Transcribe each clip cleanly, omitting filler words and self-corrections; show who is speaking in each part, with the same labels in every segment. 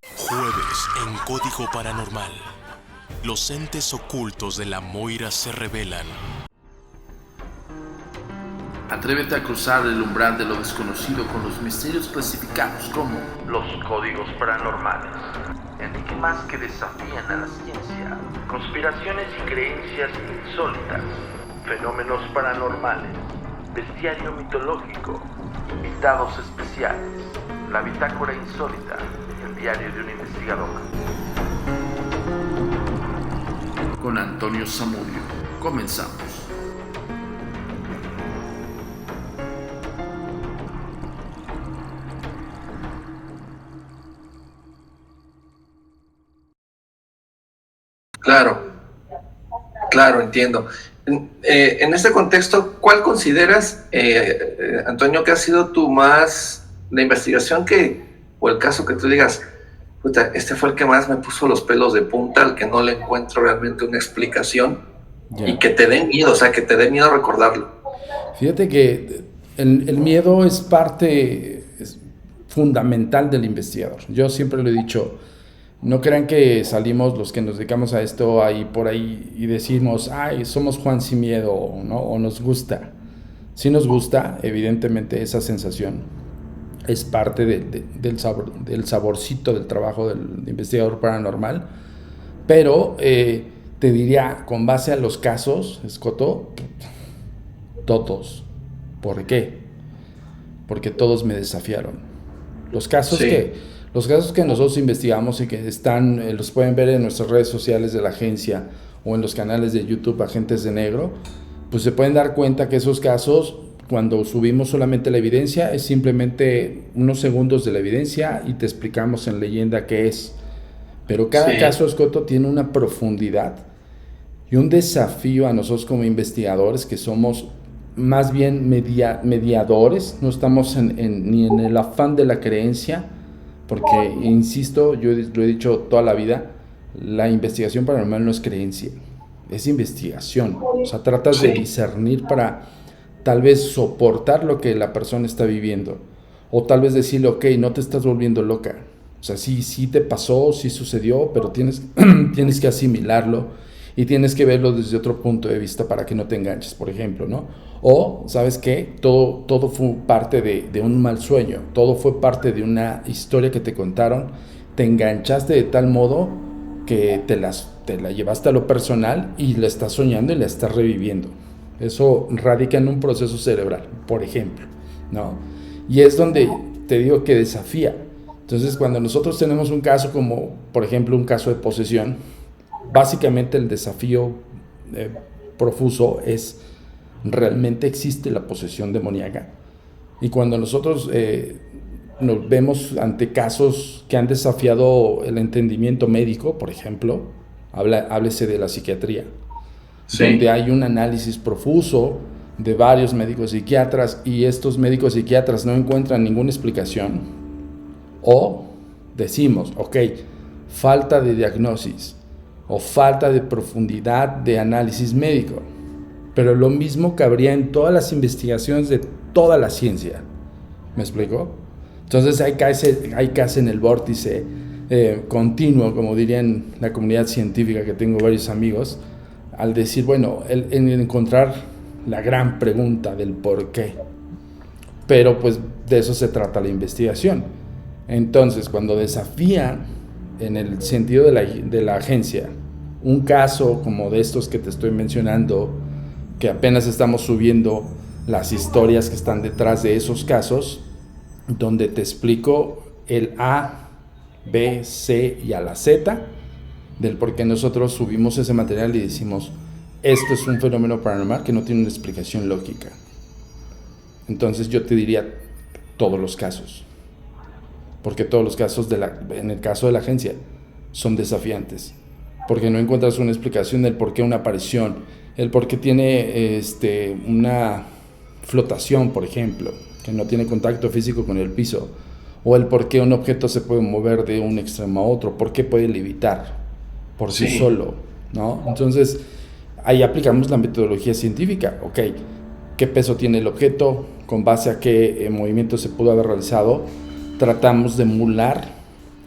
Speaker 1: Jueves en Código Paranormal. Los entes ocultos de la Moira se revelan.
Speaker 2: Atrévete a cruzar el umbral de lo desconocido con los misterios clasificados como
Speaker 3: los códigos paranormales, enigmas que desafían a la ciencia, conspiraciones y creencias insólitas, fenómenos paranormales, bestiario mitológico, invitados especiales, la bitácora insólita, el diario de un investigador.
Speaker 2: Con Antonio Zamudio. Comenzamos.
Speaker 4: Claro, entiendo. En este contexto, ¿cuál consideras, Antonio, que ha sido la investigación o el caso que tú digas, puta, este fue el que más me puso los pelos de punta, al que no le encuentro realmente una explicación y que te dé miedo, o sea, que te dé miedo recordarlo?
Speaker 5: Fíjate que el miedo es parte fundamental del investigador. Yo siempre lo he dicho. No crean que salimos los que nos dedicamos a esto ahí por ahí y decimos, ay, somos Juan sin miedo, ¿no? O nos gusta. Sí nos gusta, evidentemente, esa sensación. Es parte del saborcito del trabajo del investigador paranormal. Pero te diría, con base a los casos, Escoto, todos. ¿Por qué? Porque todos me desafiaron. Los casos que nosotros investigamos y que están, los pueden ver en nuestras redes sociales de la agencia o en los canales de YouTube Agentes de Negro, pues se pueden dar cuenta que esos casos, cuando subimos solamente la evidencia, es simplemente unos segundos de la evidencia y te explicamos en leyenda qué es. Pero cada caso, Escoto, tiene una profundidad y un desafío a nosotros como investigadores, que somos más bien mediadores, no estamos ni en el afán de la creencia, porque, insisto, yo lo he dicho toda la vida, la investigación paranormal no es creencia, es investigación. O sea, tratas de discernir para tal vez soportar lo que la persona está viviendo, o tal vez decirle, ok, no te estás volviendo loca. O sea, sí te pasó, sí sucedió, pero tienes que asimilarlo y tienes que verlo desde otro punto de vista para que no te enganches, por ejemplo, ¿no? O, ¿sabes qué? Todo fue parte de un mal sueño, todo fue parte de una historia que te contaron, te enganchaste de tal modo que te la llevaste a lo personal y la estás soñando y la estás reviviendo. Eso radica en un proceso cerebral, por ejemplo, ¿no? Y es donde te digo que desafía. Entonces, cuando nosotros tenemos un caso como, por ejemplo, un caso de posesión, básicamente el desafío profuso es, ¿realmente existe la posesión demoníaca? Y cuando nosotros nos vemos ante casos que han desafiado el entendimiento médico, por ejemplo, háblese de la psiquiatría, donde hay un análisis profuso de varios médicos psiquiatras y estos médicos psiquiatras no encuentran ninguna explicación, o decimos, ok, falta de diagnosis o falta de profundidad de análisis médico. Pero lo mismo cabría en todas las investigaciones de toda la ciencia. ¿Me explico? Entonces hay casos en el vórtice continuo, como dirían la comunidad científica, que tengo varios amigos, al decir, bueno, en encontrar la gran pregunta del por qué. Pero pues de eso se trata la investigación. Entonces, cuando desafía, en el sentido de la agencia, un caso como de estos que te estoy mencionando, que apenas estamos subiendo las historias que están detrás de esos casos, donde te explico el A, B, C y a la Z del por qué nosotros subimos ese material y decimos, esto es un fenómeno paranormal que no tiene una explicación lógica. Entonces yo te diría todos los casos, porque todos los casos en el caso de la agencia son desafiantes, porque no encuentras una explicación del por qué una aparición, el por qué tiene una flotación, por ejemplo, que no tiene contacto físico con el piso, o el por qué un objeto se puede mover de un extremo a otro, por qué puede levitar por sí solo, ¿no? Entonces, ahí aplicamos la metodología científica, ok, ¿qué peso tiene el objeto? ¿Con base a qué movimiento se pudo haber realizado? Tratamos de emular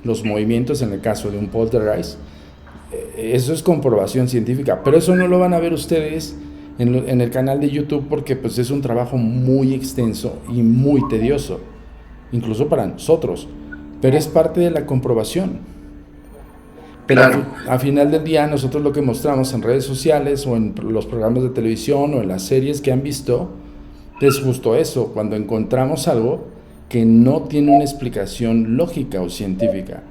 Speaker 5: los movimientos en el caso de un poltergeist. Eso es comprobación científica, pero eso no lo van a ver ustedes en el canal de YouTube porque pues es un trabajo muy extenso y muy tedioso, incluso para nosotros, pero es parte de la comprobación. Pero
Speaker 4: Claro.
Speaker 5: al final del día nosotros lo que mostramos en redes sociales o en los programas de televisión o en las series que han visto es justo eso, cuando encontramos algo que no tiene una explicación lógica o científica.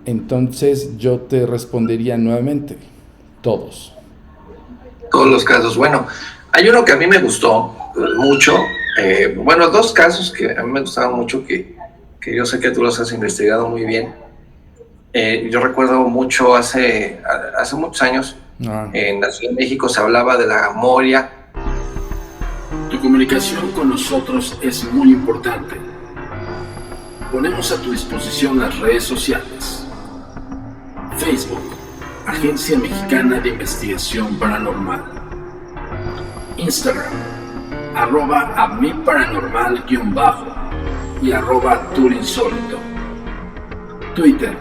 Speaker 5: Entonces yo te respondería nuevamente, todos.
Speaker 4: Todos los casos. Bueno, hay uno que a mí me gustó mucho. Bueno, dos casos que a mí me gustaban mucho, que yo sé que tú los has investigado muy bien. Yo recuerdo mucho hace muchos años, en la Ciudad de México se hablaba de la Moria.
Speaker 2: Tu comunicación con nosotros es muy importante. Ponemos a tu disposición las redes sociales. Facebook, Agencia Mexicana de Investigación Paranormal. Instagram, @amiparanormal_ y @turinsólito. Twitter,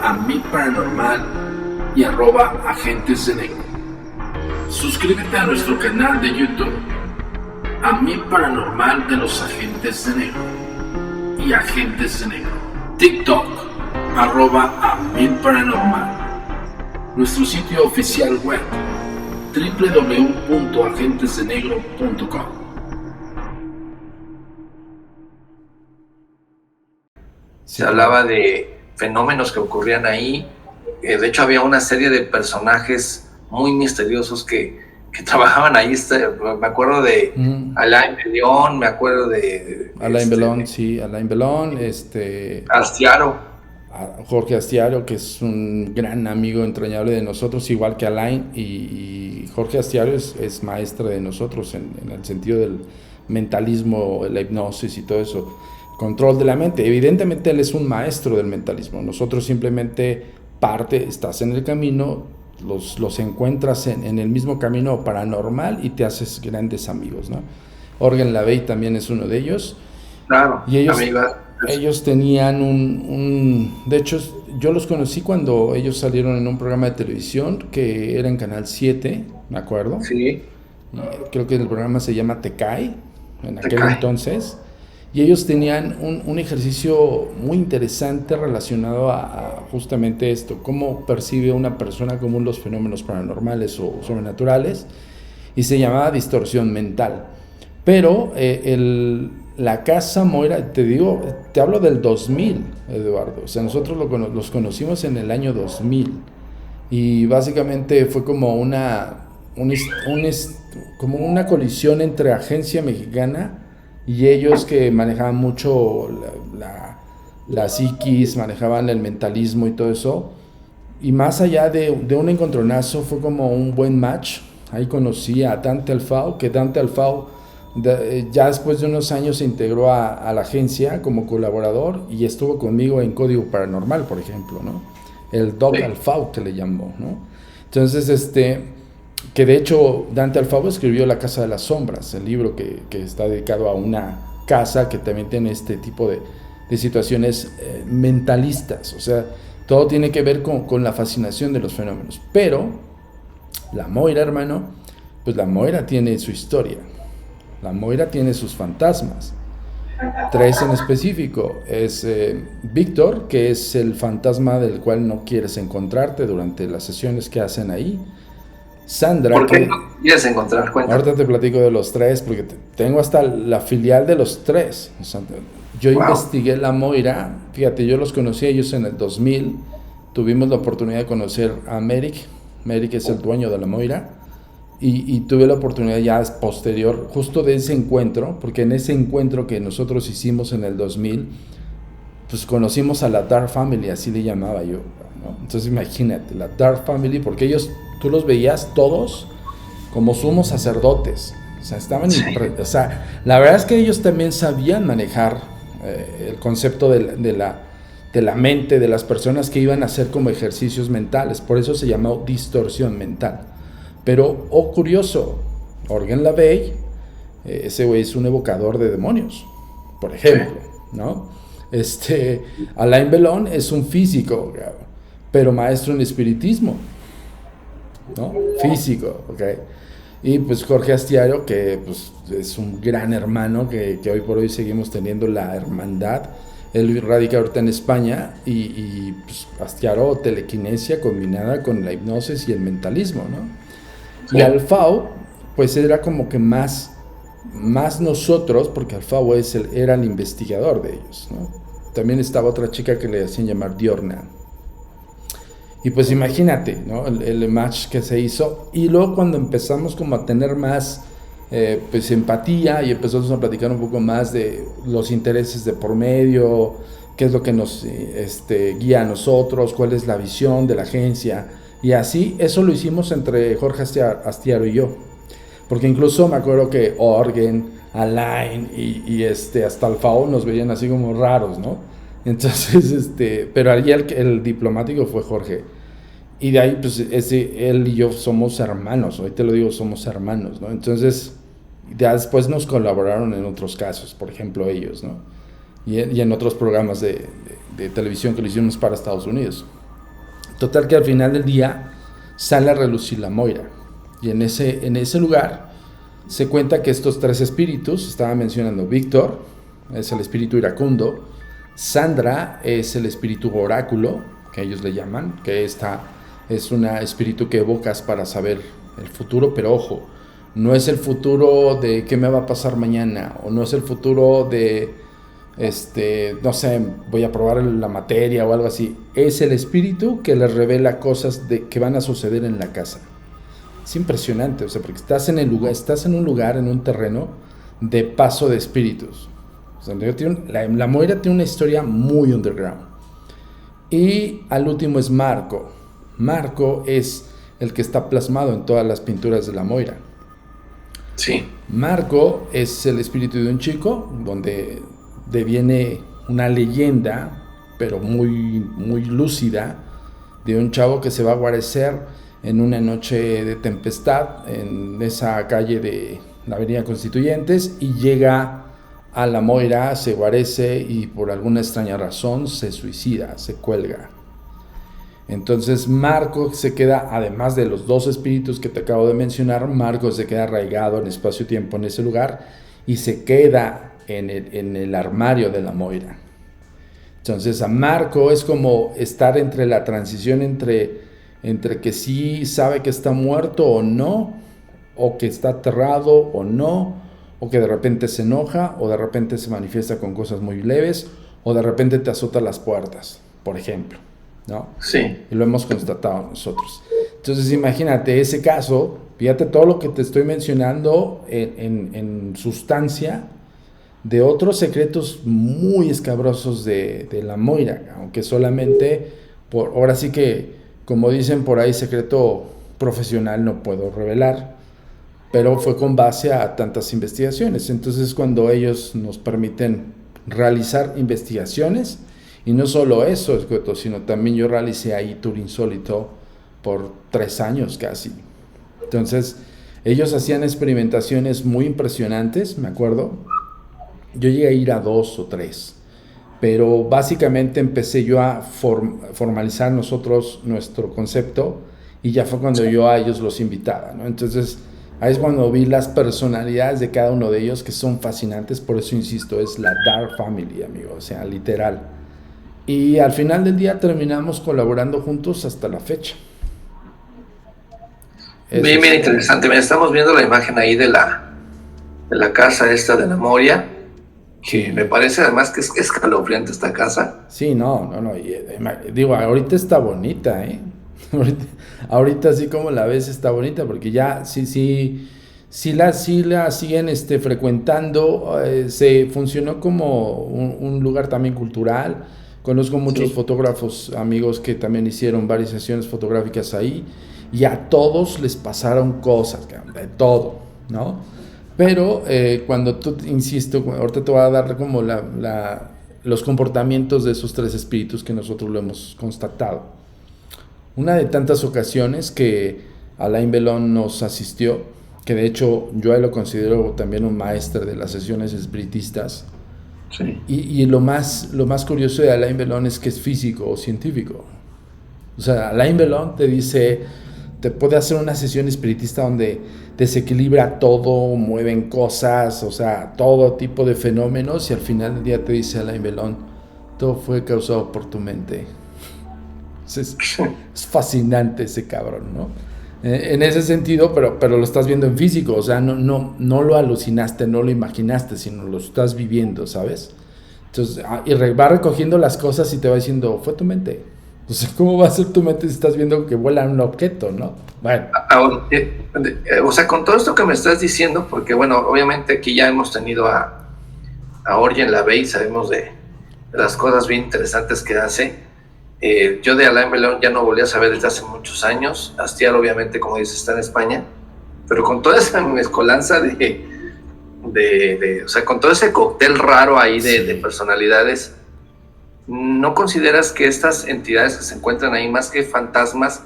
Speaker 2: @amiparanormal y @agentes de negro. Suscríbete a nuestro canal de YouTube, A Mí Paranormal de los Agentes de Negro y Agentes de Negro. TikTok, @amiparanormal. Nuestro sitio oficial web, www.agentesdenegro.com.
Speaker 4: Se hablaba de fenómenos que ocurrían ahí. De hecho, había una serie de personajes muy misteriosos que trabajaban ahí. Me acuerdo de Alain Bellón, me acuerdo de
Speaker 5: Alain Bellón, sí, Alain Bellón,
Speaker 4: Astiaro.
Speaker 5: Jorge Astiaro, que es un gran amigo entrañable de nosotros, igual que Alain, y Jorge Astiaro es maestro de nosotros en el sentido del mentalismo, la hipnosis y todo eso, control de la mente. Evidentemente él es un maestro del mentalismo, nosotros simplemente estás en el camino, los encuentras en el mismo camino paranormal y te haces grandes amigos, ¿no? Organ Lavey también es uno de ellos.
Speaker 4: Claro,
Speaker 5: y
Speaker 4: amiga.
Speaker 5: Ellos tenían de hecho, yo los conocí cuando ellos salieron en un programa de televisión que era en Canal 7, me acuerdo.
Speaker 4: Sí.
Speaker 5: Y creo que el programa se llama Te Cae, en aquel
Speaker 4: Cae.
Speaker 5: entonces. Y ellos tenían un ejercicio muy interesante relacionado a justamente esto, cómo percibe una persona común los fenómenos paranormales o sobrenaturales, y se llamaba distorsión mental. Pero la casa Moira, te hablo del 2000, Eduardo, o sea, nosotros los conocimos en el año 2000, y básicamente fue como como una colisión entre Agencia Mexicana y ellos, que manejaban mucho la psiquis, manejaban el mentalismo y todo eso, y más allá de un encontronazo, fue como un buen match. Ahí conocí a Dante Alfao, que Dante Alfao ya después de unos años se integró a la agencia como colaborador y estuvo conmigo en Código Paranormal, por ejemplo, ¿no? El Doc
Speaker 4: Sí.
Speaker 5: Alfao, que le llamó, ¿no? Entonces, que de hecho Dante Alfao escribió La Casa de las Sombras, el libro que está dedicado a una casa que también tiene este tipo de situaciones mentalistas. O sea, todo tiene que ver con la fascinación de los fenómenos. Pero la Moira, hermano, pues la Moira tiene su historia. La Moira tiene sus fantasmas. 3 en específico. Es Víctor, que es el fantasma del cual no quieres encontrarte durante las sesiones que hacen ahí. Sandra.
Speaker 4: ¿Por qué no quieres encontrar? Cuenta.
Speaker 5: Ahorita te platico de los 3, porque tengo hasta la filial de los 3. O sea, yo investigué la Moira. Fíjate, yo los conocí a ellos en el 2000. Tuvimos la oportunidad de conocer a Merrick. Merrick es el dueño de la Moira. Y tuve la oportunidad ya posterior, justo de ese encuentro, porque en ese encuentro que nosotros hicimos en el 2000, pues conocimos a la Dark Family, así le llamaba yo, ¿no? Entonces imagínate, la Dark Family, porque tú los veías todos como sumos sacerdotes, o sea, estaban,
Speaker 4: sí.
Speaker 5: O sea, la verdad es que ellos también sabían manejar el concepto de la mente de las personas que iban a hacer como ejercicios mentales, por eso se llamó distorsión mental. Pero, curioso, Organ Lavey, ese güey es un evocador de demonios, por ejemplo, ¿no? Alain Belón es un físico, pero maestro en espiritismo, ¿no? Físico, ¿ok? Y pues Jorge Astiaro, que pues, es un gran hermano que hoy por hoy seguimos teniendo la hermandad. Él radica ahorita en España y pues, Astiaro, telequinesia combinada con la hipnosis y el mentalismo, ¿no? Sí. Y Alfao, pues era como que más nosotros, porque Alfao era el investigador de ellos, ¿no? También estaba otra chica que le hacían llamar Diorna. Y pues imagínate, ¿no? El match que se hizo. Y luego cuando empezamos como a tener más pues empatía y empezamos a platicar un poco más de los intereses de por medio, qué es lo que nos guía a nosotros, cuál es la visión de la agencia. Y así, eso lo hicimos entre Jorge Astiaro y yo. Porque incluso me acuerdo que Orgen, Alain y hasta Alfao nos veían así como raros, ¿no? Entonces, pero ahí el diplomático fue Jorge. Y de ahí, pues, él y yo somos hermanos, hoy te lo digo, somos hermanos, ¿no? Entonces, ya después nos colaboraron en otros casos, por ejemplo, ellos, ¿no? Y en otros programas de televisión que lo hicimos para Estados Unidos. Total que al final del día sale a relucir la Moira. Y en ese lugar se cuenta que estos tres espíritus, estaba mencionando Víctor, es el espíritu iracundo, Sandra es el espíritu oráculo, que ellos le llaman, que es un espíritu que evocas para saber el futuro, pero ojo, no es el futuro de qué me va a pasar mañana, o no es el futuro de, no sé, voy a probar la materia o algo así. Es el espíritu que les revela cosas que van a suceder en la casa. Es impresionante, o sea, porque estás en un lugar, en un terreno de paso de espíritus. O sea, la Moira tiene una historia muy underground. Y al último es Marco. Marco es el que está plasmado en todas las pinturas de la Moira.
Speaker 4: Sí.
Speaker 5: Marco es el espíritu de un chico, donde deviene una leyenda, pero muy, muy lúcida, de un chavo que se va a guarecer en una noche de tempestad en esa calle de la Avenida Constituyentes y llega a la Moira, se guarece y por alguna extraña razón se suicida, se cuelga. Entonces Marco se queda, además de los dos espíritus que te acabo de mencionar, Marco se queda arraigado en espacio-tiempo en ese lugar y se queda en el armario de la Moira. Entonces a Marco es como estar entre la transición entre que sí sabe que está muerto o no, o que está aterrado o no, o que de repente se enoja, o de repente se manifiesta con cosas muy leves, o de repente te azota las puertas, por ejemplo, ¿no?
Speaker 4: Sí.
Speaker 5: Y lo hemos constatado nosotros. Entonces imagínate ese caso, fíjate todo lo que te estoy mencionando en sustancia de otros secretos muy escabrosos de la Moira, aunque solamente, ahora sí que, como dicen por ahí, secreto profesional no puedo revelar, pero fue con base a tantas investigaciones. Entonces cuando ellos nos permiten realizar investigaciones, y no solo eso, sino también yo realicé ahí Tour Insólito por 3 años casi. Entonces ellos hacían experimentaciones muy impresionantes, me acuerdo. Yo llegué a ir a 2 o 3, pero básicamente empecé yo a formalizar nuestro concepto, y ya fue cuando yo a ellos los invitaba, ¿no? Entonces ahí es cuando vi las personalidades de cada uno de ellos, que son fascinantes. Por eso insisto, es la Dark Family, amigo, o sea, literal. Y al final del día terminamos colaborando juntos hasta la fecha.
Speaker 4: Bien, bien interesante. Mira, estamos viendo la imagen ahí de la casa esta de la Moria, que me parece además que es escalofriante esta casa.
Speaker 5: Sí, no. Digo, ahorita está bonita, ¿eh? Ahorita así como la ves está bonita, porque ya sí la siguen frecuentando. Se funcionó como un lugar también cultural. Conozco muchos fotógrafos, amigos, que también hicieron varias sesiones fotográficas ahí, y a todos les pasaron cosas, de todo, ¿no? Pero cuando tú, insisto, ahorita te voy a dar como los comportamientos de esos 3 espíritus que nosotros lo hemos constatado. Una de tantas ocasiones que Alain Belón nos asistió, que de hecho yo lo considero también un maestro de las sesiones espiritistas,
Speaker 4: Sí.
Speaker 5: Y lo más curioso de Alain Belon es que es físico o científico. O sea, Alain Belon te dice, te puede hacer una sesión espiritista donde desequilibra todo, mueven cosas, o sea, todo tipo de fenómenos, y al final del día te dice Alain Belon, todo fue causado por tu mente. Es fascinante ese cabrón, ¿no? En ese sentido, pero lo estás viendo en físico, o sea, no lo alucinaste, no lo imaginaste, sino lo estás viviendo, ¿sabes? Entonces, y va recogiendo las cosas y te va diciendo, fue tu mente. O sea, ¿cómo va a ser tu mente si estás viendo que vuela un objeto, no? Bueno.
Speaker 4: Ahora, o sea, con todo esto que me estás diciendo, porque bueno, obviamente aquí ya hemos tenido a Orji en la B y sabemos de las cosas bien interesantes que hace. Yo de Alain Belon ya no volví a saber desde hace muchos años. Astier, obviamente, como dices, está en España, pero con toda esa mezcolanza o sea, con todo ese cóctel raro ahí de personalidades, ¿no consideras que estas entidades que se encuentran ahí, más que fantasmas,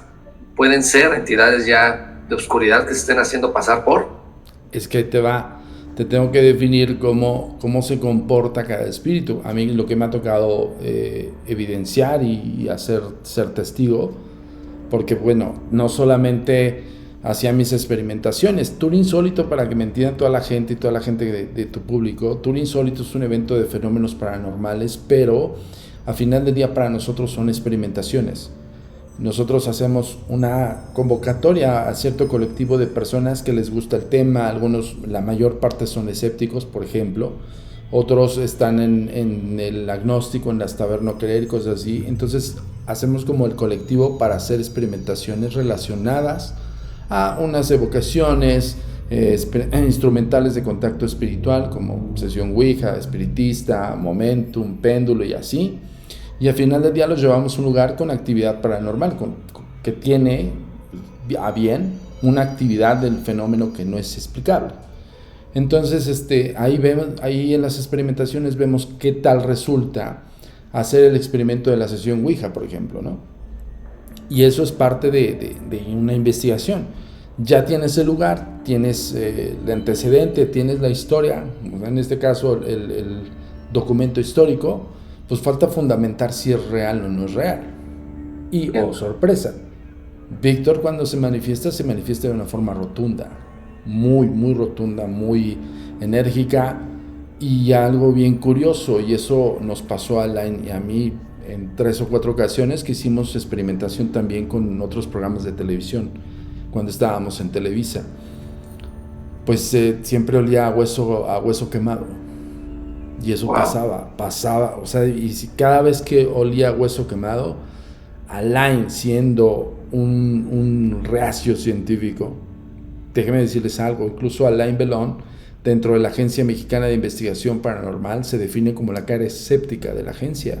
Speaker 4: pueden ser entidades ya de oscuridad que se estén haciendo pasar por?
Speaker 5: Es que te tengo que definir cómo se comporta cada espíritu. A mí lo que me ha tocado evidenciar y ser testigo, porque bueno, no solamente hacía mis experimentaciones. Tour Insólito, para que me entiendan toda la gente y toda la gente de tu público, Tour Insólito es un evento de fenómenos paranormales, pero a final del día para nosotros son experimentaciones. Nosotros hacemos una convocatoria a cierto colectivo de personas que les gusta el tema. Algunos, la mayor parte son escépticos, por ejemplo. Otros están en el agnóstico, en las tabernoquerer y cosas así. Entonces hacemos como el colectivo para hacer experimentaciones relacionadas a unas evocaciones instrumentales de contacto espiritual, como sesión Ouija, espiritista, momentum, péndulo y así. Y al final del día los llevamos a un lugar con actividad paranormal, que tiene a bien una actividad del fenómeno que no es explicable. Entonces, ahí en las experimentaciones vemos qué tal resulta hacer el experimento de la sesión Ouija, por ejemplo, ¿no? Y eso es parte de una investigación. Ya tienes el lugar, tienes el antecedente, tienes la historia, en este caso el documento histórico. Pues falta fundamentar si es real o no es real. Y, sorpresa, Víctor cuando se manifiesta de una forma rotunda, muy, muy rotunda, muy enérgica, y algo bien curioso, y eso nos pasó a Alain y a mí en 3 o 4 ocasiones que hicimos experimentación también con otros programas de televisión, cuando estábamos en Televisa. Pues siempre olía a hueso quemado. Y eso pasaba, o sea, y cada vez que olía hueso quemado, Alain, siendo un reacio científico, déjenme decirles algo, incluso Alain Belon, dentro de la Agencia Mexicana de Investigación Paranormal, se define como la cara escéptica de la agencia.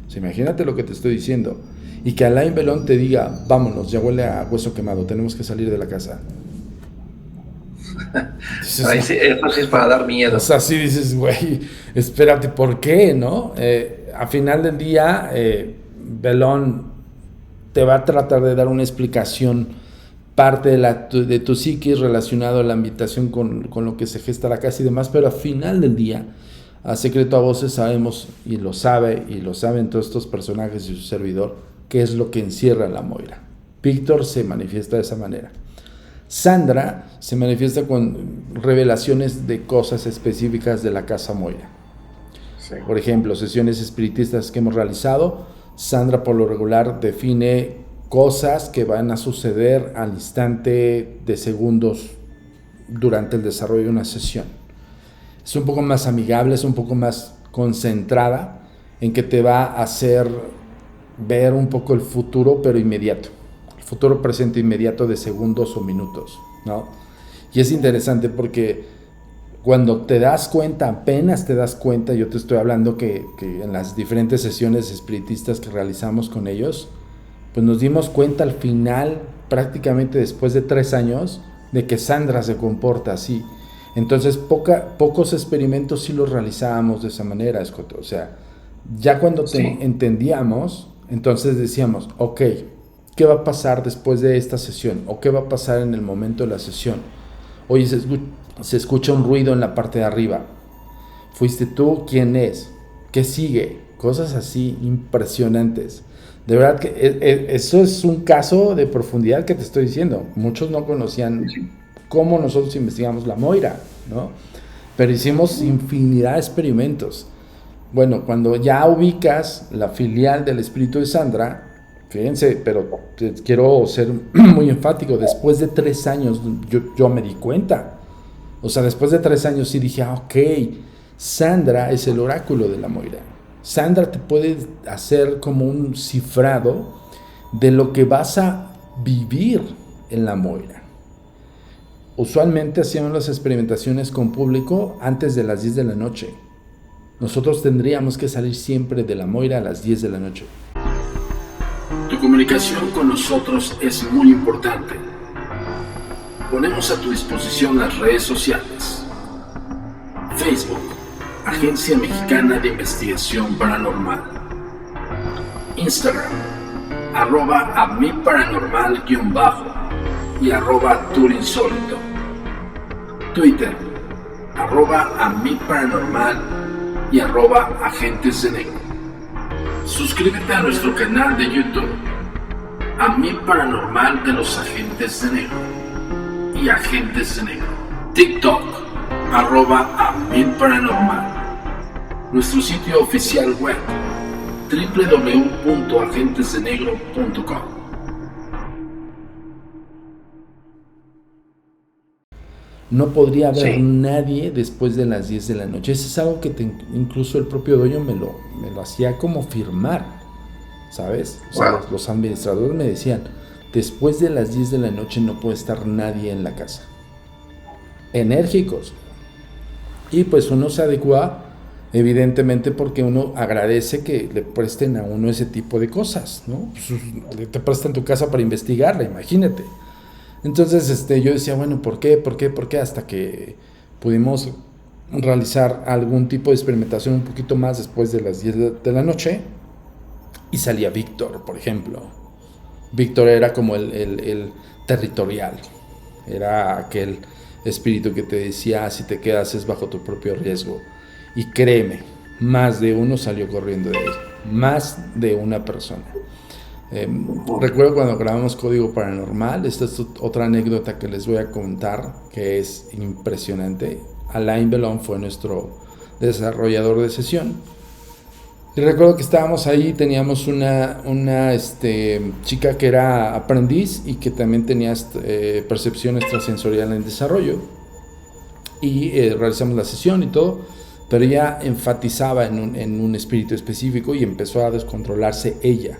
Speaker 5: O sea, imagínate lo que te estoy diciendo. Y que Alain Belon te diga, vámonos, ya huele a hueso quemado, tenemos que salir de la casa.
Speaker 4: Ahí sí, eso sí es para dar miedo.
Speaker 5: O sea, sí dices, güey, espérate, ¿por qué, no? A final del día, Belon te va a tratar de dar una explicación, parte de tu psiquis relacionado a la ambientación con lo que se gesta la casa y demás, pero a final del día, a secreto a voces sabemos, y lo saben todos estos personajes y su servidor, qué es lo que encierra la Moira. Víctor se manifiesta de esa manera. Sandra se manifiesta con revelaciones de cosas específicas de la casa Moira. Sí. Por ejemplo, sesiones espiritistas que hemos realizado, Sandra por lo regular define cosas que van a suceder al instante de segundos durante el desarrollo de una sesión. Es un poco más amigable, es un poco más concentrada en que te va a hacer ver un poco el futuro, pero inmediato. Futuro presente inmediato de segundos o minutos, ¿no? Y es interesante porque cuando te das cuenta, apenas te das cuenta, yo te estoy hablando que en las diferentes sesiones espiritistas que realizamos con ellos, pues nos dimos cuenta al final, prácticamente después de 3 años, de que Sandra se comporta así. Entonces pocos experimentos sí los realizábamos de esa manera, Escoto. O sea, ya cuando entendíamos, entonces decíamos, ok, ¿qué va a pasar después de esta sesión? ¿O qué va a pasar en el momento de la sesión? Oye, se escucha un ruido en la parte de arriba. ¿Fuiste tú? ¿Quién es? ¿Qué sigue? Cosas así impresionantes. De verdad que eso es un caso de profundidad que te estoy diciendo. Muchos no conocían cómo nosotros investigamos la Moira, ¿no? Pero hicimos infinidad de experimentos. Bueno, cuando ya ubicas la filial del espíritu de Sandra, fíjense, pero quiero ser muy enfático, después de 3 años yo me di cuenta. O sea, después de 3 años sí dije, ok, Sandra es el oráculo de la Moira. Sandra te puede hacer como un cifrado de lo que vas a vivir en la Moira. Usualmente hacíamos las experimentaciones con público antes de las 10 de la noche. Nosotros tendríamos que salir siempre de la Moira a las 10 de la noche.
Speaker 2: Tu comunicación con nosotros es muy importante. Ponemos a tu disposición las redes sociales. Facebook, Agencia Mexicana de Investigación Paranormal. Instagram, @amiparanormal_ y @turinsólito. Twitter, @amiparanormal y @agentes de negro. Suscríbete a nuestro canal de YouTube, A Mí Paranormal de los Agentes de Negro y Agentes de Negro. TikTok, @amiparanormal. Nuestro sitio oficial web, www.agentesdenegro.com.
Speaker 5: No podría haber nadie después de las 10 de la noche. Eso es algo que incluso el propio dueño me lo hacía como firmar, ¿sabes? O sea, los administradores me decían, después de las 10 de la noche no puede estar nadie en la casa. Enérgicos. Y pues uno se adecua, evidentemente, porque uno agradece que le presten a uno ese tipo de cosas, ¿no? Pues, te prestan tu casa para investigarla, imagínate. Entonces yo decía, bueno, ¿por qué? Hasta que pudimos realizar algún tipo de experimentación un poquito más después de las 10 de la noche y salía Víctor, por ejemplo. Víctor era como el territorial, era aquel espíritu que te decía, si te quedas es bajo tu propio riesgo. Y créeme, más de uno salió corriendo de ahí, más de una persona. Recuerdo cuando grabamos Código Paranormal, esta es otra anécdota que les voy a contar que es impresionante. Alain Belón fue nuestro desarrollador de sesión y recuerdo que estábamos ahí, teníamos una chica que era aprendiz y que también tenía percepción extrasensorial en desarrollo y realizamos la sesión y todo, pero ella enfatizaba en un espíritu específico y empezó a descontrolarse ella.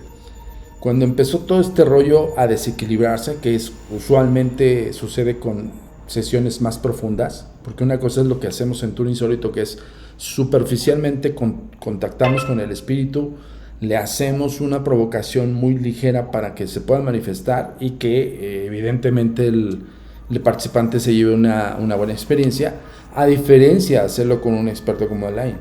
Speaker 5: Cuando empezó todo este rollo a desequilibrarse, que es usualmente sucede con sesiones más profundas, porque una cosa es lo que hacemos en Tour Insólito, que es superficialmente contactamos con el espíritu, le hacemos una provocación muy ligera para que se pueda manifestar y que evidentemente el participante se lleve una buena experiencia, a diferencia de hacerlo con un experto como Alain,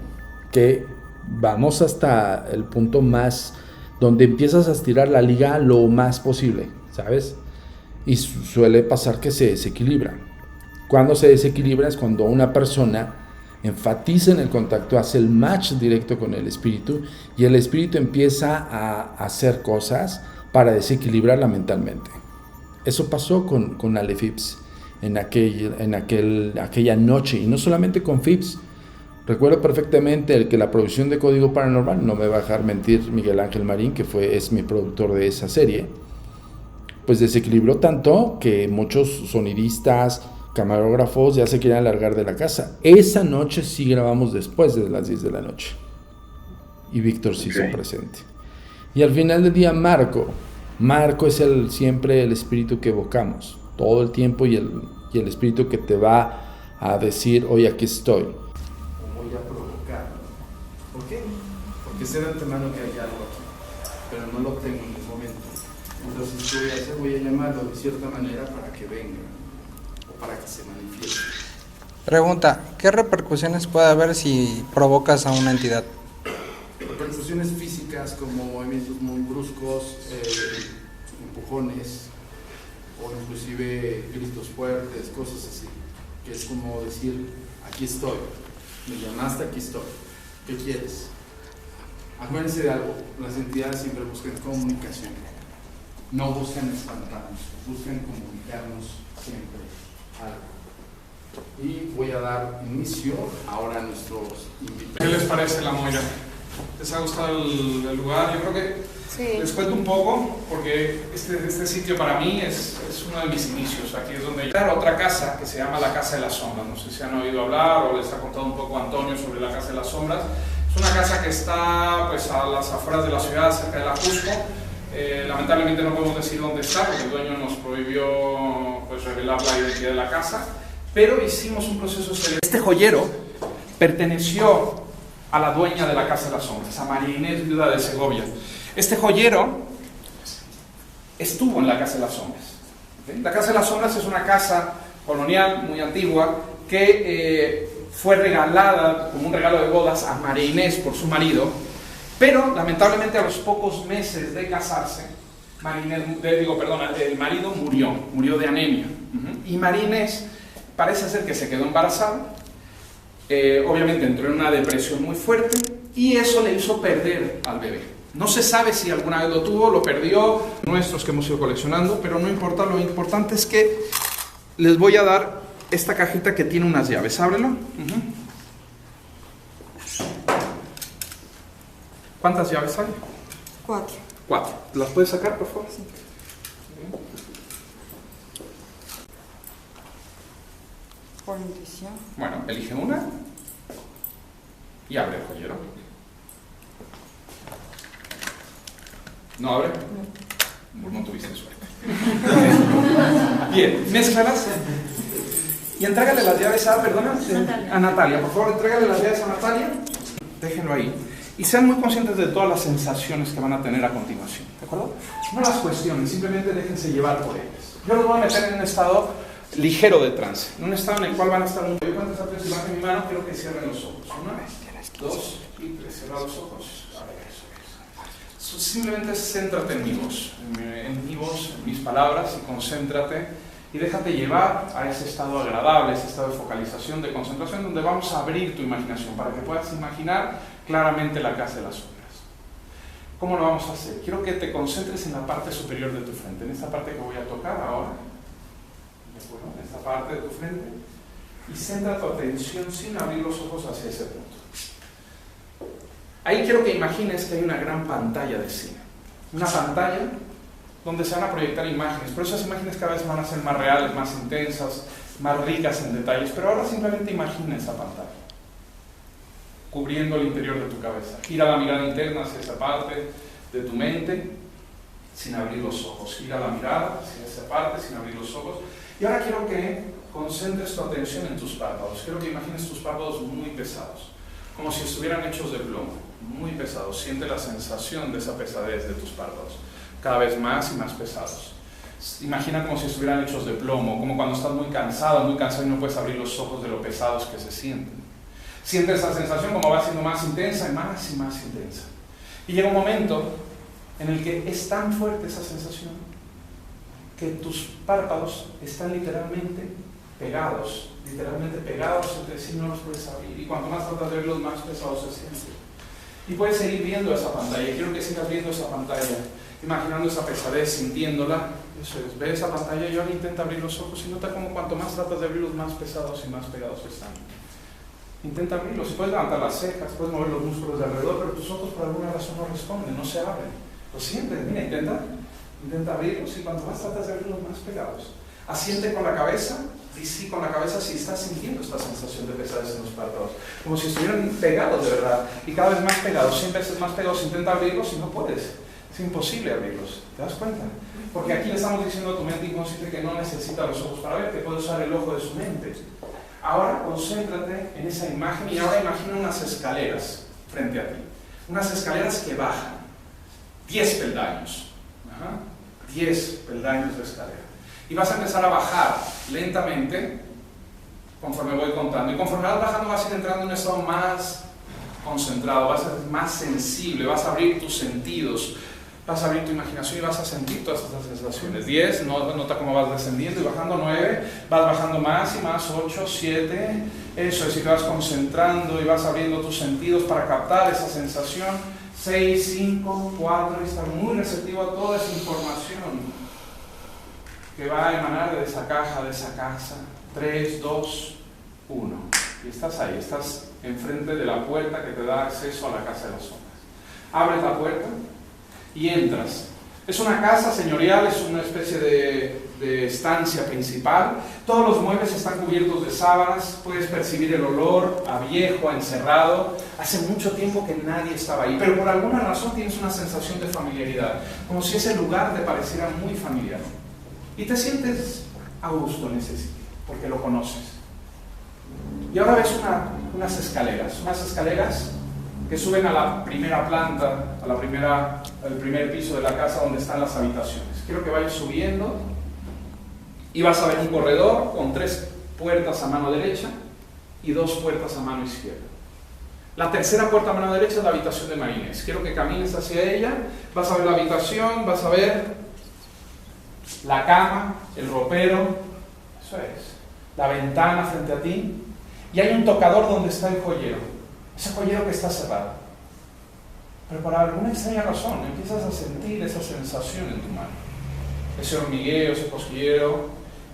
Speaker 5: que vamos hasta el punto más donde empiezas a estirar la liga lo más posible, ¿sabes? Y suele pasar que se desequilibra. Cuando se desequilibra es cuando una persona enfatiza en el contacto, hace el match directo con el espíritu y el espíritu empieza a hacer cosas para desequilibrarla mentalmente. Eso pasó con Ale Phipps en aquella noche, y no solamente con Phipps. Recuerdo perfectamente que la producción de Código Paranormal, no me va a dejar mentir Miguel Ángel Marín, que es mi productor de esa serie, pues desequilibró tanto que muchos sonidistas, camarógrafos ya se querían largar de la casa. Esa noche sí grabamos después de las 10 de la noche. Y Víctor sí hizo presente. Y al final del día Marco es siempre el espíritu que evocamos todo el tiempo y el espíritu que te va a decir, oye, aquí estoy. Voy a provocar. ¿Por qué? Porque sé de antemano que hay algo aquí, pero no lo tengo en el momento. Entonces, voy a llamarlo de cierta manera para que venga o para que se manifieste.
Speaker 6: Pregunta, ¿qué repercusiones puede haber si provocas a una entidad?
Speaker 5: Repercusiones físicas como movimientos muy bruscos, empujones o inclusive gritos fuertes, cosas así, que es como decir, aquí estoy. Me llamaste, aquí estoy. ¿Qué quieres? Acuérdense de algo, las entidades siempre buscan comunicación. No buscan espantarnos, buscan comunicarnos siempre algo. Y voy a dar inicio ahora a nuestros invitados.
Speaker 7: ¿Qué les parece la Moira? ¿Les ha gustado el lugar? Yo creo que
Speaker 8: Sí.
Speaker 7: les cuento un poco, porque este sitio para mí es uno de mis inicios. Aquí es donde yo... Otra casa que se llama la Casa de las Sombras. No sé si han oído hablar o les ha contado un poco Antonio sobre la Casa de las Sombras. Es una casa que está pues, a las afueras de la ciudad, cerca de la Cusco. Lamentablemente no podemos decir dónde está, porque el dueño nos prohibió pues, revelar la identidad de la casa. Pero hicimos un proceso serio. Este joyero perteneció a la dueña de la Casa de las Sombras, a María Inés, viuda de Segovia. Este joyero estuvo en la Casa de las Sombras. ¿Okay? La Casa de las Sombras es una casa colonial muy antigua que fue regalada como un regalo de bodas a María Inés por su marido, pero lamentablemente a los pocos meses de casarse, el marido murió de anemia. Y María Inés parece ser que se quedó embarazada, obviamente entró en una depresión muy fuerte y eso le hizo perder al bebé. No se sabe si alguna vez lo tuvo, lo perdió, nuestros que hemos ido coleccionando, pero no importa, lo importante es que les voy a dar esta cajita que tiene unas llaves. Ábrelo. ¿Cuántas llaves hay?
Speaker 8: 4.
Speaker 7: 4. ¿Las puedes sacar, por favor? Sí.
Speaker 8: Por intuición.
Speaker 7: Bueno, elige una y abre el joyero. ¿No abre? No tuviste suerte. Bien, mézclalas y entrégale las llaves a Natalia. Por favor, entrégale las llaves a Natalia. Déjenlo ahí. Y sean muy conscientes de todas las sensaciones que van a tener a continuación. ¿De acuerdo? No las cuestionen, simplemente déjense llevar por ellas. Yo los voy a meter en un estado ligero de trance, en un estado en el cual van a estar muy... Yo cuando esta si bajen mi mano, quiero que cierren los ojos. 1, 2 y 3. Cierra los ojos. Simplemente céntrate en mi voz, en mis palabras, y concéntrate y déjate llevar a ese estado agradable, ese estado de focalización, de concentración, donde vamos a abrir tu imaginación para que puedas imaginar claramente la Casa de las Sombras. ¿Cómo lo vamos a hacer? Quiero que te concentres en la parte superior de tu frente, en esta parte que voy a tocar ahora, ¿de acuerdo? En esta parte de tu frente, y centra tu atención sin abrir los ojos hacia ese punto. Ahí quiero que imagines que hay una gran pantalla de cine, una pantalla donde se van a proyectar imágenes, pero esas imágenes cada vez van a ser más reales, más intensas, más ricas en detalles, pero ahora simplemente imagina esa pantalla, cubriendo el interior de tu cabeza. Gira la mirada interna hacia esa parte de tu mente, sin abrir los ojos. Gira la mirada hacia esa parte, sin abrir los ojos. Y ahora quiero que concentres tu atención en tus párpados. Quiero que imagines tus párpados muy pesados, como si estuvieran hechos de plomo, muy pesados. Siente la sensación de esa pesadez de tus párpados, cada vez más y más pesados. Imagina como si estuvieran hechos de plomo, como cuando estás muy cansado y no puedes abrir los ojos de lo pesados que se sienten. Siente esa sensación como va siendo más intensa y más intensa. Y llega un momento en el que es tan fuerte esa sensación que tus párpados están literalmente pegados entre sí, no los puedes abrir, y cuanto más tratas de verlos, más pesados se sienten. Y puedes seguir viendo esa pantalla. Quiero que sigas viendo esa pantalla, imaginando esa pesadez, sintiéndola. Eso es, ve esa pantalla y ahora intenta abrir los ojos y nota como cuanto más tratas de abrirlos, más pesados y más pegados están. Intenta abrirlos, puedes levantar las cejas, puedes mover los músculos de alrededor, pero tus ojos por alguna razón no responden, no se abren. Lo sientes, mira, intenta abrirlos, y cuanto más tratas de abrirlos, más pegados. Asiente con la cabeza, y sí con la cabeza si estás sintiendo esta sensación de pesadez en los párpados, como si estuvieran pegados de verdad, y cada vez más pegados, 100 veces más pegados. Intenta abrirlos y no puedes, es imposible abrirlos, ¿te das cuenta? Porque aquí le estamos diciendo a tu mente inconsciente que no necesita los ojos para ver, que puede usar el ojo de su mente. Ahora concéntrate en esa imagen y ahora imagina unas escaleras frente a ti, unas escaleras que bajan 10 peldaños, 10 peldaños de escalera. Y vas a empezar a bajar lentamente conforme voy contando. Y conforme vas bajando vas a ir entrando en un estado más concentrado, vas a ser más sensible, vas a abrir tus sentidos, Vas a abrir tu imaginación y vas a sentir todas estas sensaciones. 10, nota cómo vas descendiendo y bajando. 9, vas bajando más y más. 8, 7, eso es, y te vas concentrando y vas abriendo tus sentidos para captar esa sensación. 6, 5, 4, y estar muy receptivo a toda esa información que va a emanar de esa caja, de esa casa. 3, 2, 1. Y estás ahí, estás enfrente de la puerta que te da acceso a la casa de las sombras. Abres la puerta y entras. Es una casa señorial, es una especie de estancia principal. Todos los muebles están cubiertos de sábanas. Puedes percibir el olor a viejo, a encerrado. Hace mucho tiempo que nadie estaba ahí, pero por alguna razón tienes una sensación de familiaridad, como si ese lugar te pareciera muy familiar. Y te sientes a gusto en ese sitio, porque lo conoces. Y ahora ves unas escaleras que suben a la primera planta, al primer piso de la casa donde están las habitaciones. Quiero que vayas subiendo y vas a ver un corredor con 3 puertas a mano derecha y 2 puertas a mano izquierda. La tercera puerta a mano derecha es la habitación de Marinés. Quiero que camines hacia ella, vas a ver la habitación, vas a ver la cama, el ropero, eso es, la ventana frente a ti, y hay un tocador donde está el joyero, ese joyero que está cerrado. Pero por alguna extraña razón empiezas a sentir esa sensación en tu mano, ese hormigueo, ese cosquilleo,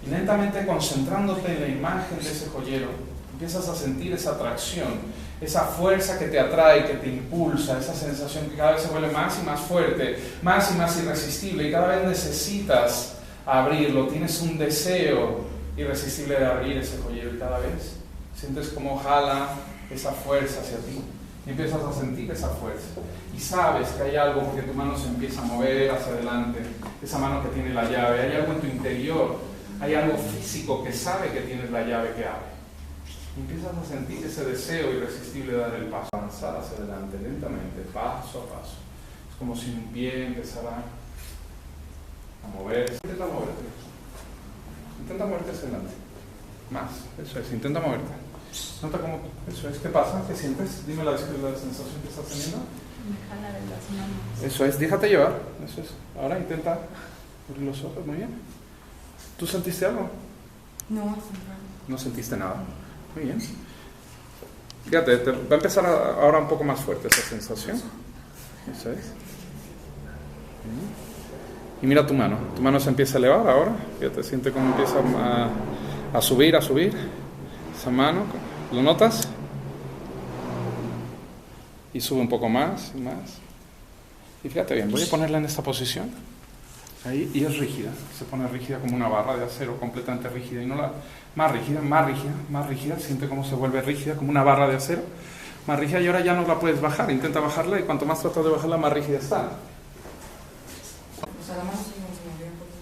Speaker 7: y lentamente concentrándote en la imagen de ese joyero, empiezas a sentir esa atracción, esa fuerza que te atrae, que te impulsa, esa sensación que cada vez se vuelve más y más fuerte, más y más irresistible, y cada vez necesitas abrirlo, tienes un deseo irresistible de abrir ese joyero, y cada vez sientes cómo jala esa fuerza hacia ti, y empiezas a sentir esa fuerza, y sabes que hay algo porque tu mano se empieza a mover hacia adelante, esa mano que tiene la llave, hay algo en tu interior, hay algo físico que sabe que tienes la llave que abre. Y empiezas a sentir ese deseo irresistible de dar el paso, avanzar hacia adelante, lentamente, paso a paso. Es como si un pie empezara a moverse. Intenta moverte hacia adelante. Más, eso es, intenta moverte. Nota cómo, eso es, ¿qué pasa? ¿Qué sientes? Dime la sensación que estás teniendo.
Speaker 8: Me jala de las manos.
Speaker 7: Eso es, déjate llevar, eso es. Ahora intenta abrir los ojos, muy bien. ¿Tú sentiste algo?
Speaker 8: No,
Speaker 7: No sentiste nada. Muy bien. Fíjate, va a empezar ahora un poco más fuerte esa sensación. Eso es. Y mira tu mano se empieza a elevar ahora. Fíjate, siente cómo empieza a subir. Esa mano, ¿lo notas? Y sube un poco más y más. Y fíjate bien, voy a ponerla en esta posición. Ahí, y es rígida, se pone rígida como una barra de acero, completamente rígida, y no la más rígida, siente cómo se vuelve rígida, como una barra de acero, más rígida, y ahora ya no la puedes bajar, intenta bajarla, y cuanto más tratas de bajarla, más rígida está.
Speaker 8: O sea, la mano sí me movió un poquito,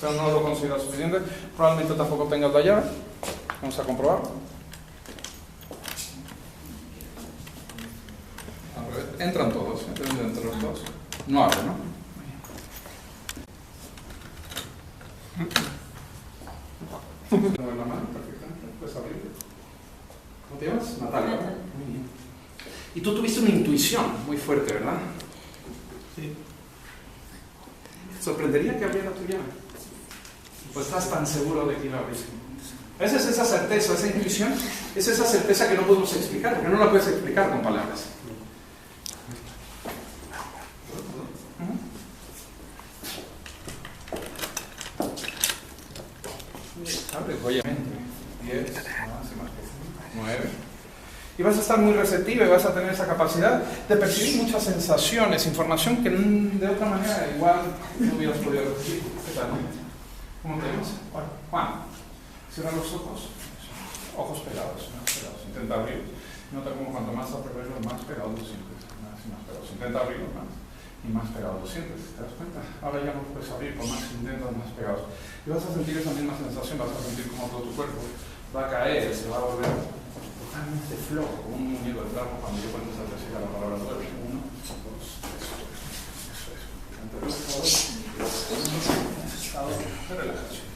Speaker 7: Pero no lo consideras suficiente, probablemente tampoco tengas la llave, vamos a comprobarlo. Entran todos, entran entre los dos, no abre, ¿no? Mueve la mano, perfectamente, puedes abrirlo. ¿Cómo te llamas? Natalia. Muy bien. Y tú tuviste una intuición muy fuerte, ¿verdad? Sí. ¿Sorprendería que abriera tu llave? ¿O estás tan seguro de que iba a abrir? Esa es esa certeza, esa intuición, es esa certeza que no podemos explicar, porque no la puedes explicar con palabras. Abre, obviamente. 10, más y más. 9. Y vas a estar muy receptivo y vas a tener esa capacidad de percibir muchas sensaciones, información que de otra manera igual no hubieras podido recibir. ¿Qué tal? ¿Cómo te llamas? Juan. Cierra los ojos. Ojos pegados, más pegados. Intenta abrirlos. Nota como cuanto más abrirlos, más pegados lo sientes. Más y más pegados. Intenta abrirlos más y más pegados lo sientes. ¿Te das cuenta? Ahora ya no puedes abrir, por más intentas, más pegados. Y vas a sentir esa misma sensación, vas a sentir como todo tu cuerpo va a caer, se va a volver totalmente flojo, como un muñeco de trapo cuando yo cuento esa tercera la palabra todo. 1, 2, 3, eso es. Estado de relajación.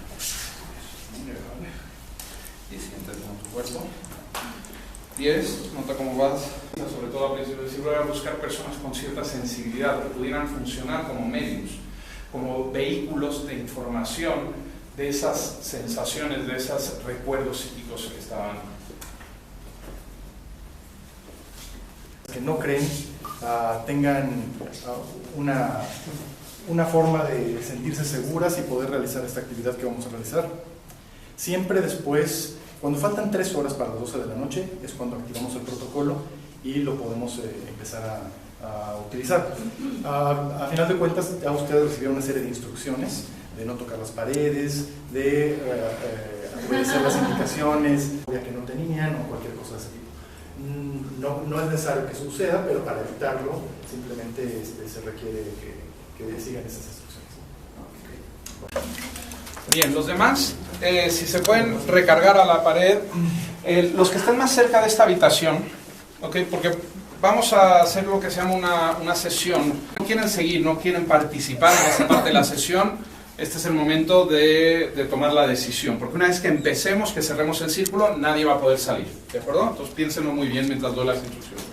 Speaker 7: Y sientes con tu cuerpo. 10, nota cómo vas sobre todo a principios del siglo, era buscar personas con cierta sensibilidad que pudieran funcionar como medios, como vehículos de información de esas sensaciones, de esos recuerdos psíquicos que estaban.
Speaker 9: Que no creen tengan una forma de sentirse seguras y poder realizar esta actividad que vamos a realizar. Siempre después, cuando faltan 3 horas para las 12 de la noche, es cuando activamos el protocolo y lo podemos empezar a utilizar. A final de cuentas, ya ustedes recibieron una serie de instrucciones de no tocar las paredes, de obedecer las indicaciones ya que no tenían o cualquier cosa de ese tipo. No es necesario que suceda, pero para evitarlo simplemente se requiere que sigan esas instrucciones.
Speaker 7: Bien, los demás, si se pueden recargar a la pared, los que estén más cerca de esta habitación, ¿okay? Porque vamos a hacer lo que se llama una sesión. No quieren seguir, no quieren participar en esta parte de la sesión. Este es el momento de tomar la decisión, porque una vez que empecemos, que cerremos el círculo, nadie va a poder salir, ¿de acuerdo? Entonces piénsenlo muy bien mientras doy las instrucciones.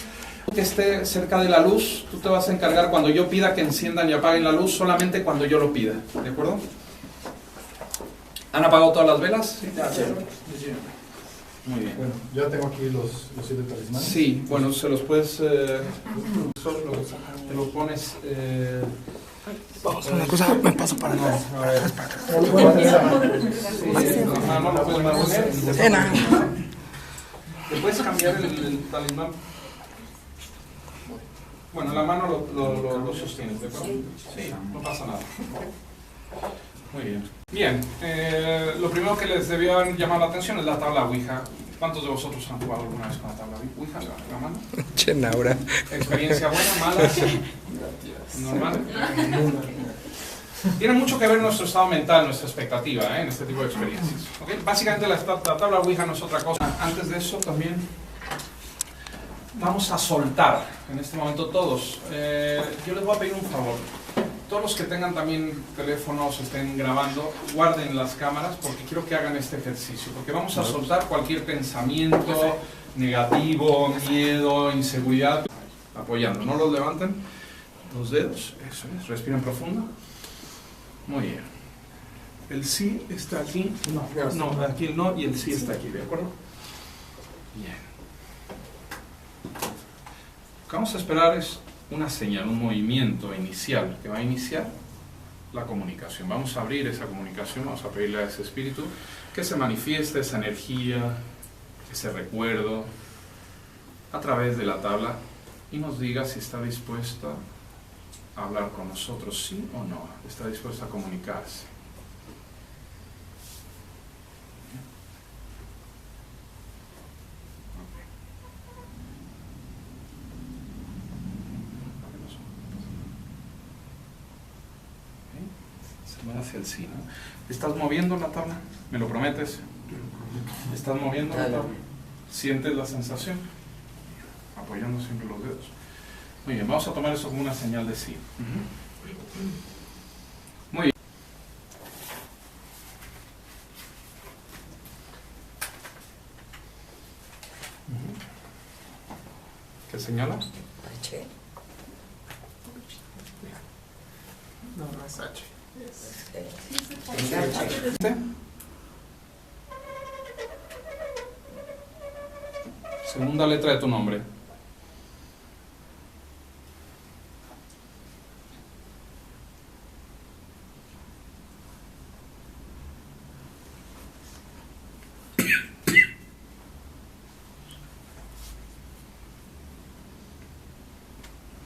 Speaker 7: Que esté cerca de la luz, tú te vas a encargar cuando yo pida que enciendan y apaguen la luz, solamente cuando yo lo pida, ¿de acuerdo? ¿Han apagado todas las velas? Sí. Muy bien.
Speaker 9: Bueno, ya tengo aquí los 7 talismanes.
Speaker 7: Sí, bueno, se los puedes... te lo pones...
Speaker 6: Vamos a hacer una cosa, me paso para atrás.
Speaker 7: A ver, no lo puedes mantener. ¿Te puedes cambiar el talismán? Bueno, la mano lo sostienes, ¿de acuerdo? Sí, no pasa nada. Muy bien. Bien, lo primero que les debió llamar la atención es la tabla Ouija. ¿Cuántos de vosotros han jugado alguna vez con la tabla Ouija? Levanten la mano.
Speaker 6: Chenaura.
Speaker 7: ¿Experiencia buena, mala? ¿Normal? Tiene mucho que ver nuestro estado mental, nuestra expectativa en este tipo de experiencias. ¿Okay? Básicamente la tabla Ouija no es otra cosa. Antes de eso también vamos a soltar en este momento todos. Yo les voy a pedir un favor. Todos los que tengan también teléfonos, estén grabando, guarden las cámaras porque quiero que hagan este ejercicio. Porque vamos a soltar cualquier pensamiento negativo, miedo, inseguridad. Apoyando, no los levanten. Los dedos, eso es, respiren profundo. Muy bien. El sí está aquí. No, aquí el no y el sí está aquí, ¿de acuerdo? Bien. Lo que vamos a esperar es una señal, un movimiento inicial que va a iniciar la comunicación. Vamos a abrir esa comunicación, vamos a pedirle a ese espíritu que se manifieste esa energía, ese recuerdo a través de la tabla y nos diga si está dispuesta a hablar con nosotros, sí o no, está dispuesta a comunicarse. Hacia el sí, ¿no? ¿Estás moviendo la tabla? ¿Me lo prometes? ¿Estás moviendo la tabla? ¿Sientes la sensación? Apoyando siempre los dedos. Muy bien, vamos a tomar eso como una señal de sí. Muy bien. ¿Qué señala?
Speaker 10: H. No, no es H.
Speaker 7: Segunda letra de tu nombre.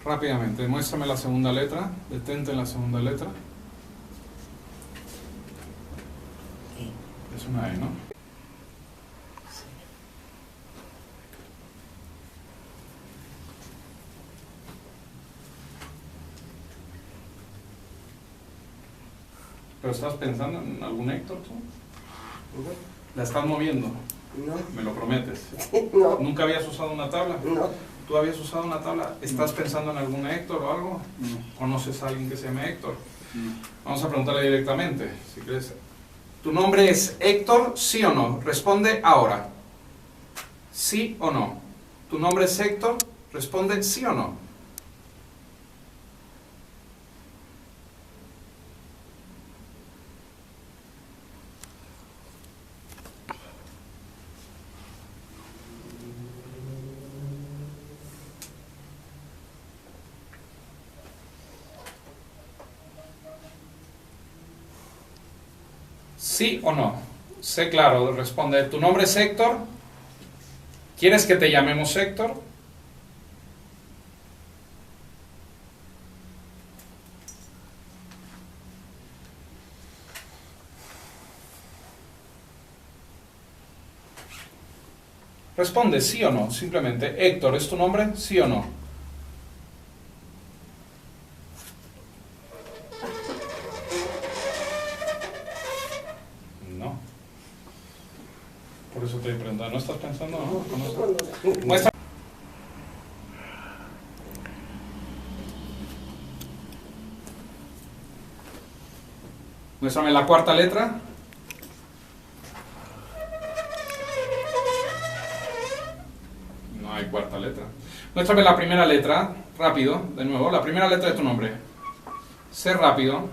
Speaker 7: Rápidamente, muéstrame la segunda letra, detente en la segunda letra. Es una E, ¿no? ¿Pero estás pensando en algún Héctor tú? ¿La estás moviendo?
Speaker 10: No.
Speaker 7: ¿Me lo prometes?
Speaker 10: No.
Speaker 7: ¿Nunca habías usado una tabla?
Speaker 10: No.
Speaker 7: ¿Tú habías usado una tabla? ¿Estás pensando en algún Héctor o algo?
Speaker 9: No.
Speaker 7: ¿Conoces a alguien que se llame Héctor?
Speaker 9: No.
Speaker 7: Vamos a preguntarle directamente, si crees. ¿Tu nombre es Héctor, sí o no? Responde ahora. ¿Sí o no? ¿Tu nombre es Héctor? Responde sí o no. ¿Sí o no? Sé claro, responde. ¿Tu nombre es Héctor? ¿Quieres que te llamemos Héctor? Responde sí o no, simplemente. Héctor, ¿es tu nombre? ¿Sí o no? No. Por eso te he preguntado. ¿No estás pensando? ¿No? Muestra. Muéstrame la cuarta letra. No hay cuarta letra. Muéstrame la primera letra, rápido, de nuevo, la primera letra de tu nombre. Sé rápido.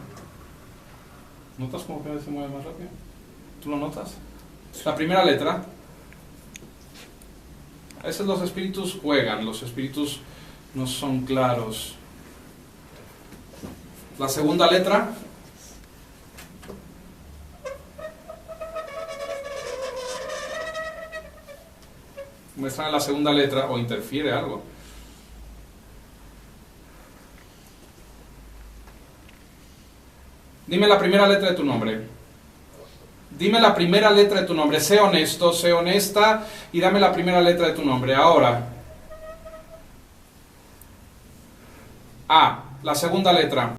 Speaker 7: ¿Notas cómo que se mueve más rápido? ¿Tú lo notas? La primera letra. A veces los espíritus juegan, los espíritus no son claros. La segunda letra. Muéstrame la segunda letra o interfiere algo. Dime la primera letra de tu nombre. Dime la primera letra de tu nombre. Sé honesto, sé honesta y dame la primera letra de tu nombre. Ahora. A. La segunda letra.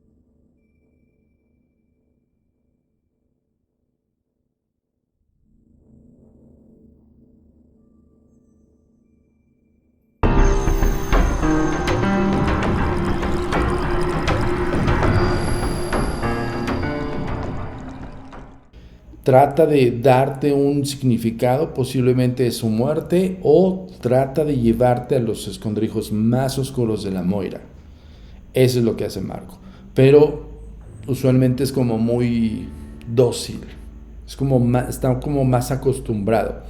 Speaker 5: Trata de darte un significado, posiblemente de su muerte, o trata de llevarte a los escondrijos más oscuros de la Moira. Eso es lo que hace Marco. Pero usualmente es como muy dócil, es como está como más acostumbrado.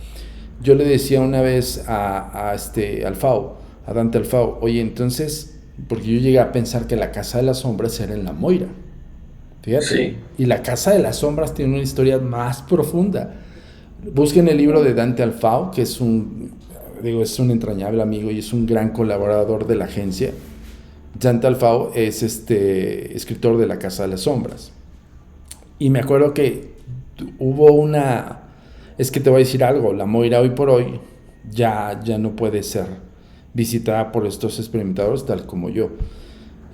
Speaker 5: Yo le decía una vez a Dante Alfao, oye, entonces, porque yo llegué a pensar que la Casa de las Sombras era en la Moira. Fíjate. Sí. Y la Casa de las Sombras tiene una historia más profunda. Busquen el libro de Dante Alfao, que es un entrañable amigo y es un gran colaborador de la agencia. Dante Alfao es escritor de la Casa de las Sombras. Y me acuerdo que hubo es que te voy a decir algo, la Moira hoy por hoy ya no puede ser visitada por estos experimentadores tal como yo.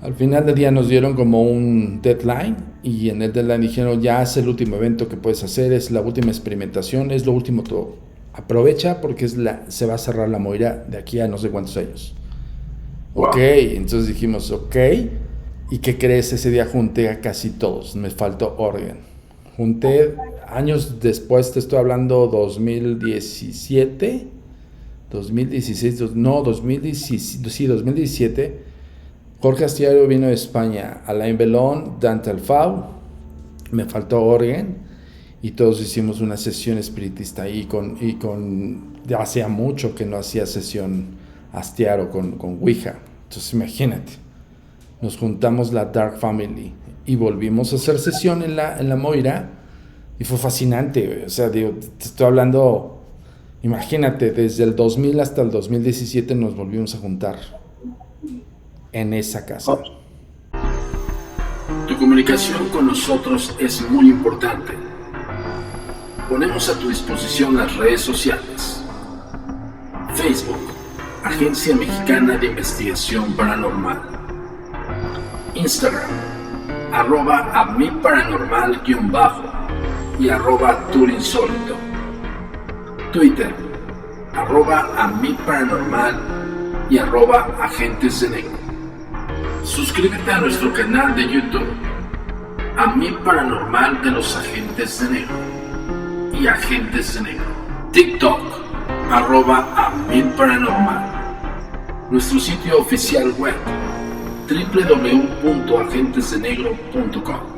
Speaker 5: Al final del día nos dieron como un deadline y en el deadline dijeron, ya es el último evento que puedes hacer, es la última experimentación, es lo último todo. Aprovecha porque se va a cerrar la Moira de aquí a no sé cuántos años. Wow. Ok, entonces dijimos, ok, ¿y qué crees? Ese día junté a casi todos, me faltó Orgen. Junté años después, te estoy hablando 2017, 2017. Jorge Astillero vino de España, Alain Belón, Dante Alfao, me faltó Orgen y todos hicimos una sesión espiritista ahí ya hacía mucho que no hacía sesión Astiaro con Ouija. Entonces imagínate, nos juntamos la Dark Family y volvimos a hacer sesión en la Moira y fue fascinante. O sea, te estoy hablando, imagínate, desde el 2000 hasta el 2017 nos volvimos a juntar en esa casa.
Speaker 2: Tu comunicación con nosotros es muy importante. Ponemos a tu disposición las redes sociales. Facebook, Agencia Mexicana de Investigación Paranormal. Instagram, @amiparanormal_ y @turinsólito. Twitter, @amiparanormal y @agentes de negro. Suscríbete a nuestro canal de YouTube, A Mí Paranormal de los Agentes de Negro y Agentes de Negro. TikTok, @amiparanormal. nuestro sitio oficial web www.agentesdenegro.com.